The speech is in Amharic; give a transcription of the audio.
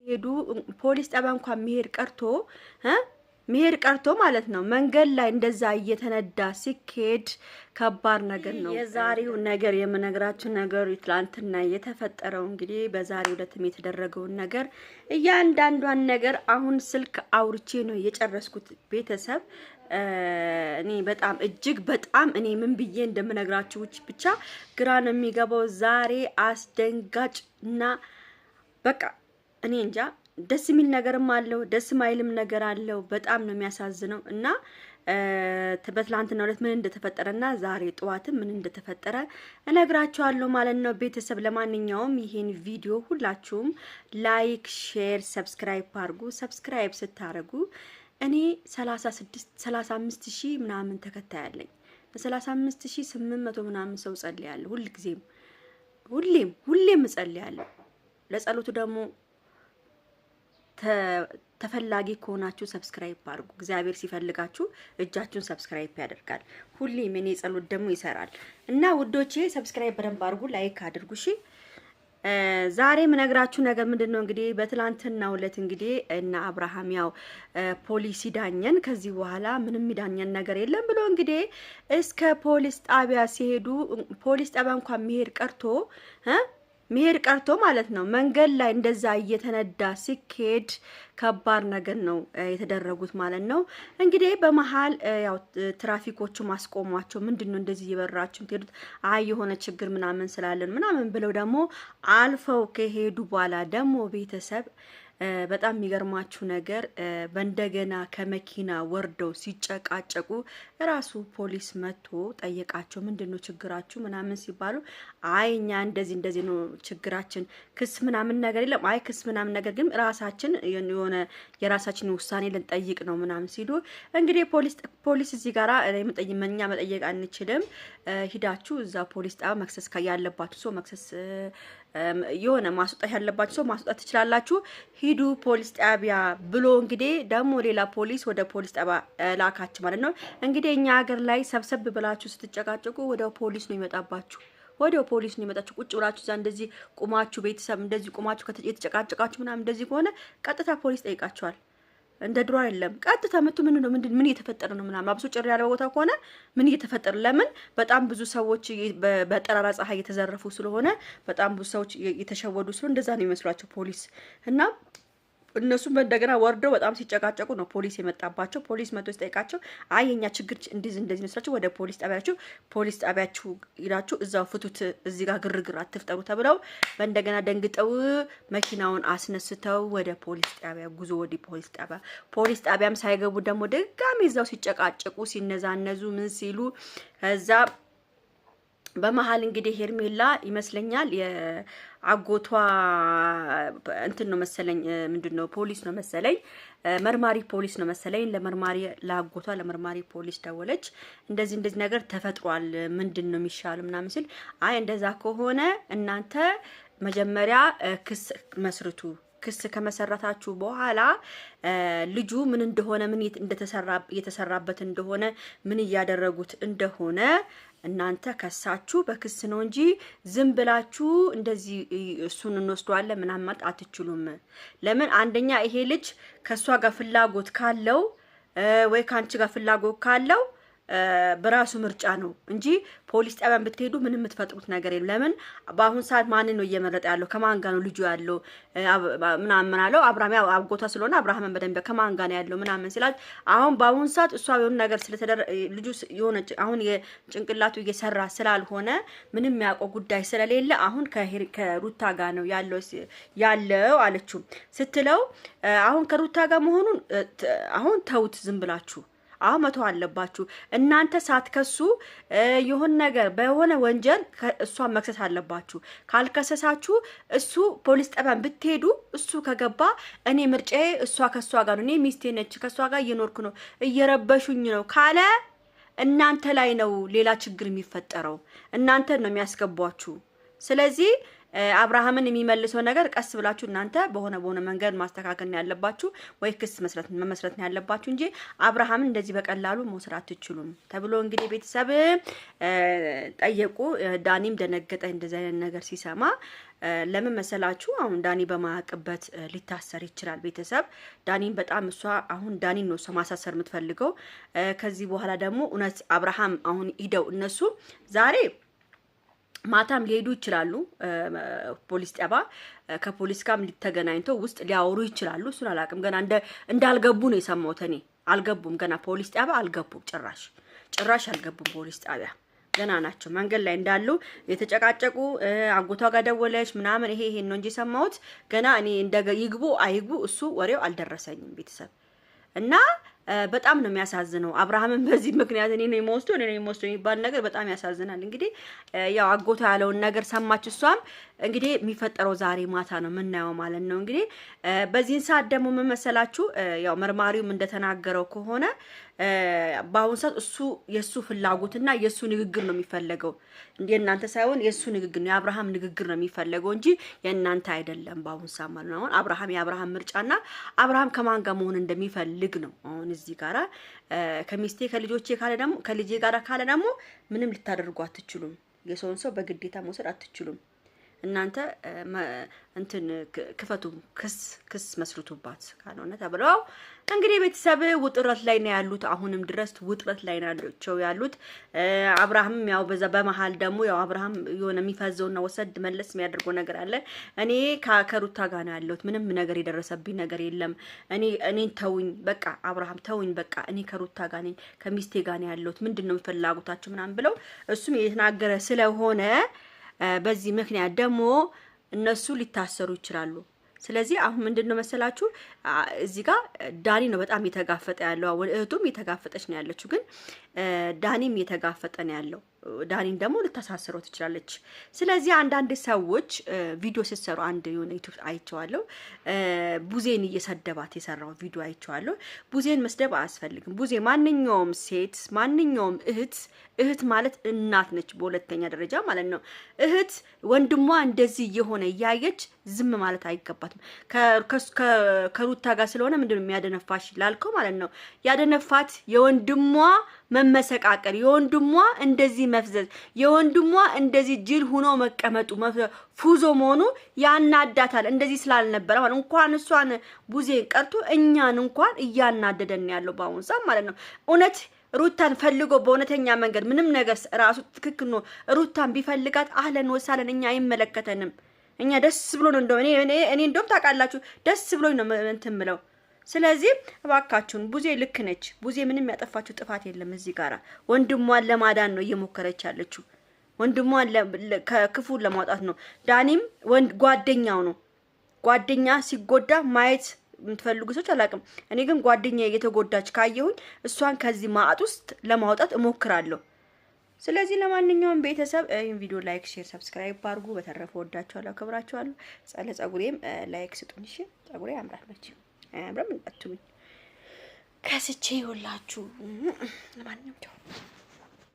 ሄዱ ፖሊስ ጣቢያ እንኳን መሄድ ቀርቶ ማለት ነው። መንገድ ላይ እንደዛ እየተነዳ ሲኬድ ከባድ ነገር ነው። የዛሬው ነገር የምነግራችሁ ነገር ትላንትና የተፈጠረው እንግዲህ በዛሬው ዕለትም የተደረገውን ነገር እያንዳንዷን ነገር አሁን ስልክ አውርቼ ነው የጨረስኩት ቤተሰብ። እኔ በጣም እጅግ በጣም እኔ ምን ብዬ እንደምነግራችሁ ብቻ ግራ ነው የሚገባው። ዛሬ አስደንጋጭ እና በቃ እኔ እንጃ ደስ የሚል ነገርም አለው፣ ደስ ማይልም ነገር አለው። በጣም ነው የሚያሳዝነው እና በትላንትና ዕለት ምን እንደተፈጠረና ዛሬ ጠዋትም ምን እንደተፈጠረ እነግራችኋለሁ ማለት ነው ቤተሰብ። ለማንኛውም ይሄን ቪዲዮ ሁላችሁም ላይክ፣ ሼር፣ ሰብስክራይብ አድርጉ። ሰብስክራይብ ስታረጉ እኔ 35 ሺህ ምናምን ተከታይ አለኝ። በ35,800 ምናምን ሰው ጸልያለሁ። ሁሌም እጸልያለሁ። ለጸሎቱ ደግሞ ተፈላጊ ከሆናችሁ ሰብስክራይብ አድርጉ። እግዚአብሔር ሲፈልጋችሁ እጃችሁን ሰብስክራይብ ያደርጋል። ሁሌም እኔ ጸሎት ደግሞ ይሰራል እና ውዶቼ ሰብስክራይብ በደንብ አድርጉ፣ ላይክ አድርጉ። እሺ ዛሬ የምነግራችሁ ነገር ምንድነው? እንግዲህ በትላንትናው ዕለት እንግዲህ እና አብርሃም ያው ፖሊስ ይዳኘን ከዚህ በኋላ ምንም ይዳኘን ነገር የለም ብሎ እንግዲህ እስከ ፖሊስ ጣቢያ ሲሄዱ ፖሊስ ጣቢያ እንኳን መሄድ ቀርቶ ማለት ነው። መንገድ ላይ እንደዛ እየተነዳ ሲኬድ ከባድ ነገር ነው የተደረጉት ማለት ነው። እንግዲህ በመሃል ያው ትራፊኮቹ ማስቆሟቸው ምንድነው እንደዚህ እየበራችሁ ትሄዱት አይ የሆነ ችግር ምናምን ስላለን ምናምን ብለው ደግሞ አልፈው ከሄዱ በኋላ ደግሞ ቤተሰብ በጣም የሚገርማችሁ ነገር በእንደገና ከመኪና ወርደው ሲጨቃጨቁ ራሱ ፖሊስ መጥቶ ጠየቃቸው። ምንድነው ችግራችሁ ምናምን ሲባሉ አይ እኛ እንደዚህ ነው ችግራችን፣ ክስ ምናምን ነገር የለም። አይ ክስ ምናምን ነገር ግን ራሳችን የሆነ የራሳችን ውሳኔ ልንጠይቅ ነው ምናምን ሲሉ እንግዲህ ፖሊስ እዚህ ጋራ እኛ መጠየቅ አንችልም፣ ሂዳችሁ እዛ ፖሊስ ጣቢያ መክሰስ ያለባችሁ ሰው መክሰስ የሆነ ማስወጣት ያለባችሁ ሰው ማስወጣት ትችላላችሁ፣ ሂዱ ፖሊስ ጣቢያ ብሎ እንግዲህ ደግሞ ሌላ ፖሊስ ወደ ፖሊስ ጣቢያ ላካችሁ ማለት ነው። እንግዲህ እኛ ሀገር ላይ ሰብሰብ ብላችሁ ስትጨቃጨቁ ወደ ፖሊስ ነው ይመጣባችሁ። ወዲያው ፖሊስ ነው ይመጣችሁ። ቁጭ ብላችሁ እዛ እንደዚህ ቁማችሁ ቤተሰብ እንደዚህ ቁማችሁ የተጨቃጨቃችሁ ምናምን እንደዚህ ከሆነ ቀጥታ ፖሊስ ጠይቃችኋል። እንደ ድሮ አይደለም። ቀጥታ መጥቶ ምን እየተፈጠረ ነው ምናምን አብሶ ጭር ያለ ቦታ ከሆነ ምን እየተፈጠረ ለምን በጣም ብዙ ሰዎች በጠራራ ፀሐይ እየተዘረፉ ስለሆነ በጣም ብዙ ሰዎች እየተሸወዱ ስለሆነ እንደዛ ነው የሚመስሏቸው ፖሊስ እና እነሱም እንደገና ወርደው በጣም ሲጨቃጨቁ ነው ፖሊስ የመጣባቸው። ፖሊስ መጥቶ ሲጠይቃቸው አይ የኛ ችግር እንደዚህ መስላችሁ ወደ ፖሊስ ጣቢያችሁ ይላችሁ እዛው ፍቱት፣ እዚህ ጋር ግርግር አትፍጠሩ ተብለው በእንደገና ደንግጠው መኪናውን አስነስተው ወደ ፖሊስ ጣቢያ ጉዞ ወደ ፖሊስ ጣቢያም ሳይገቡ ደግሞ ድጋሚ እዛው ሲጨቃጨቁ ሲነዛነዙ ምን ሲሉ ከዛ በመሃል እንግዲህ ሄርሜላ ይመስለኛል የአጎቷ እንትን ነው መሰለኝ ምንድነው ፖሊስ ነው መሰለኝ መርማሪ ፖሊስ ነው መሰለኝ ለአጎቷ ለመርማሪ ፖሊስ ደወለች። እንደዚህ ነገር ተፈጥሯል ምንድነው የሚሻል ምናምን ሲል አይ እንደዛ ከሆነ እናንተ መጀመሪያ ክስ መስርቱ፣ ክስ ከመሰረታችሁ በኋላ ልጁ ምን እንደሆነ ምን እየተሰራበት እንደሆነ ምን እያደረጉት እንደሆነ እናንተ ከሳችሁ በክስ ነው እንጂ ዝም ብላችሁ እንደዚህ እሱን እንወስደዋለን ምናምን ማለት አትችሉም። ለምን አንደኛ ይሄ ልጅ ከሷ ጋር ፍላጎት ካለው ወይ ካንቺ ጋር ፍላጎት ካለው በራሱ ምርጫ ነው እንጂ ፖሊስ ጣቢያን ብትሄዱ ምንም የምትፈጥሩት ነገር የለም። ለምን በአሁን ሰዓት ማን ነው እየመረጠ ያለው? ከማን ጋር ነው ልጁ ያለው? ምናምን አለው አብርሃም ያው አጎቷ ስለሆነ አብርሃምን በደንብ ከማን ጋር ነው ያለው ምናምን ሲላት አሁን በአሁን ሰዓት እሷ የሆነ ነገር ልጁ የሆነ አሁን የጭንቅላቱ እየሰራ ስላልሆነ ምንም የሚያውቀው ጉዳይ ስለሌለ አሁን ከሩታ ጋር ነው ያለው አለችው ስትለው አሁን ከሩታ ጋር መሆኑን አሁን ተውት ዝም ብላችሁ አሁን መተው አለባችሁ። እናንተ ሳትከሱ የሆነ ነገር በሆነ ወንጀል እሷን መክሰስ አለባችሁ። ካልከሰሳችሁ እሱ ፖሊስ ጣቢያን ብትሄዱ እሱ ከገባ እኔ ምርጫዬ እሷ ከሷ ጋር ነው፣ እኔ ሚስቴ ነች፣ ከሷ ጋር እየኖርኩ ነው፣ እየረበሹኝ ነው ካለ እናንተ ላይ ነው ሌላ ችግር የሚፈጠረው፣ እናንተ ነው የሚያስገቧችሁ። ስለዚህ አብርሃምን የሚመልሰው ነገር ቀስ ብላችሁ እናንተ በሆነ መንገድ ማስተካከል ያለባችሁ ወይ ክስ መመስረት ያለባችሁ እንጂ አብርሃምን እንደዚህ በቀላሉ መውሰድ አትችሉም ተብሎ እንግዲህ ቤተሰብ ጠየቁ። ዳኒም ደነገጠ እንደዚህ አይነት ነገር ሲሰማ። ለምን መሰላችሁ? አሁን ዳኒ በማያውቅበት ሊታሰር ይችላል። ቤተሰብ ዳኒን በጣም እሷ አሁን ዳኒን ነው እሷ ማሳሰር የምትፈልገው። ከዚህ በኋላ ደግሞ እውነት አብርሃም አሁን ሂደው እነሱ ዛሬ ማታም ሊሄዱ ይችላሉ። ፖሊስ ጣባ ከፖሊስ ጋርም ሊተገናኝተው ውስጥ ሊያወሩ ይችላሉ። እሱን አላውቅም። ገና እንዳልገቡ ነው የሰማሁት እኔ። አልገቡም ገና ፖሊስ ጣባ አልገቡም። ጭራሽ አልገቡም ፖሊስ ጣቢያ ገና ናቸው። መንገድ ላይ እንዳሉ የተጨቃጨቁ አጎቷ ጋር ደወለች ምናምን ይሄ ነው እንጂ ሰማሁት። ገና እኔ ይግቡ አይግቡ እሱ ወሬው አልደረሰኝም ቤተሰብ እና በጣም ነው የሚያሳዝነው። አብርሃምን በዚህ ምክንያት እኔ ነው የምወስደው የሚባል ነገር በጣም ያሳዝናል። እንግዲህ ያው አጎቷ ያለውን ነገር ሰማች። እሷም እንግዲህ የሚፈጠረው ዛሬ ማታ ነው የምናየው ማለት ነው። እንግዲህ በዚህን ሰዓት ደግሞ ምን መሰላችሁ? ያው መርማሪውም እንደተናገረው ከሆነ በአሁን ሰዓት የሱ ፍላጎትና የሱ ንግግር ነው የሚፈለገው እንዴ እናንተ ሳይሆን የሱ ንግግር ነው የአብርሃም ንግግር ነው የሚፈለገው እንጂ የእናንተ አይደለም። በአሁን ሰዓት ማለት ነው አሁን የአብርሃም ምርጫና አብርሃም ከማን ጋር መሆን እንደሚፈልግ ነው። አሁን እዚህ ጋራ ከሚስቴ ከልጄ ጋራ ካለ ደግሞ ምንም ልታደርጉ አትችሉም። የሰውን ሰው በግዴታ መውሰድ አትችሉም። እናንተ እንትን ክፈቱ ክስ መስርቱባት ካልሆነ ተብለው እንግዲህ ቤተሰብ ውጥረት ላይ ነው ያሉት። አሁንም ድረስ ውጥረት ላይ ናቸው ያሉት። አብርሃም ያው በዛ በመሃል ደግሞ ያው አብርሃም የሆነ የሚፈዘውና ወሰድ መለስ የሚያደርገው ነገር አለ። እኔ ከሩታ ጋር ነው ያለሁት፣ ምንም ነገር የደረሰብኝ ነገር የለም። እኔን ተውኝ በቃ አብርሃም ተውኝ በቃ እኔ ከሩታ ጋር ነኝ ከሚስቴ ጋር ነው ያለሁት፣ ምንድነው ፍላጎታችሁ ምናምን ብለው እሱም የተናገረ ስለሆነ በዚህ ምክንያት ደግሞ እነሱ ሊታሰሩ ይችላሉ። ስለዚህ አሁን ምንድነው መሰላችሁ እዚህ ጋር ዳኒ ነው በጣም የተጋፈጠ ያለው። እህቱም የተጋፈጠች ነው ያለችው፣ ግን ዳኒም የተጋፈጠ ነው ያለው። ዳኒን ደግሞ ልታሳስረው ትችላለች። ስለዚህ አንዳንድ ሰዎች ቪዲዮ ሲሰሩ አንድ የሆነ ዩቲዩብ አይቼዋለሁ። ቡዜን እየሰደባት የሰራው ቪዲዮ አይቼዋለሁ። ቡዜን መስደብ አያስፈልግም። ቡዜ ማንኛውም ሴት ማንኛውም እህት ማለት እናት ነች፣ በሁለተኛ ደረጃ ማለት ነው። እህት ወንድሟ እንደዚህ እየሆነ እያየች ዝም ማለት አይገባትም። ከሩታ ጋር ስለሆነ ምንድነው የሚያደነፋሽ ላልከው ማለት ነው ያደነፋት የወንድሟ መመሰቃቀል፣ የወንድሟ እንደዚህ መፍዘዝ፣ የወንድሟ እንደዚህ ጅል ሆኖ መቀመጡ ፉዞ መሆኑ ያናዳታል። እንደዚህ ስላልነበረ ማለት እንኳን እሷን ቡዜን ቀርቶ እኛን እንኳን እያናደደን ያለው በአሁን ሰዓት ማለት ነው። እውነት ሩታን ፈልጎ በእውነተኛ መንገድ ምንም ነገር ራሱ ትክክል ነው ሩታን ቢፈልጋት አህለን ወሳለን እኛ አይመለከተንም። እኛ ደስ ብሎ ነው እንደው እኔ እንደውም ታውቃላችሁ ደስ ብሎኝ ነው እንትን ምለው። ስለዚህ እባካችሁን ቡዜ ልክ ነች። ቡዜ ምንም ያጠፋችሁ ጥፋት የለም። እዚህ ጋራ ወንድሟን ለማዳን ነው እየሞከረች ያለችው። ወንድሟን ከክፉ ለማውጣት ነው። ዳኒም ጓደኛው ነው። ጓደኛ ሲጎዳ ማየት የምትፈልጉ ሰዎች አላውቅም። እኔ ግን ጓደኛ እየተጎዳች ካየሁኝ እሷን ከዚህ ማጥ ውስጥ ለማውጣት እሞክራለሁ። ስለዚህ ለማንኛውም ቤተሰብ ይሄን ቪዲዮ ላይክ፣ ሼር፣ ሰብስክራይብ አድርጉ። በተረፈ ወዳችኋለሁ፣ አከብራችኋለሁ። ጸጉሬም ላይክ ስጡኝ። እሺ ጸጉሬ ያምራል መቼ አያምርም? እንዳትሉኝ ከስቼ ይውላችሁ። ለማንኛውም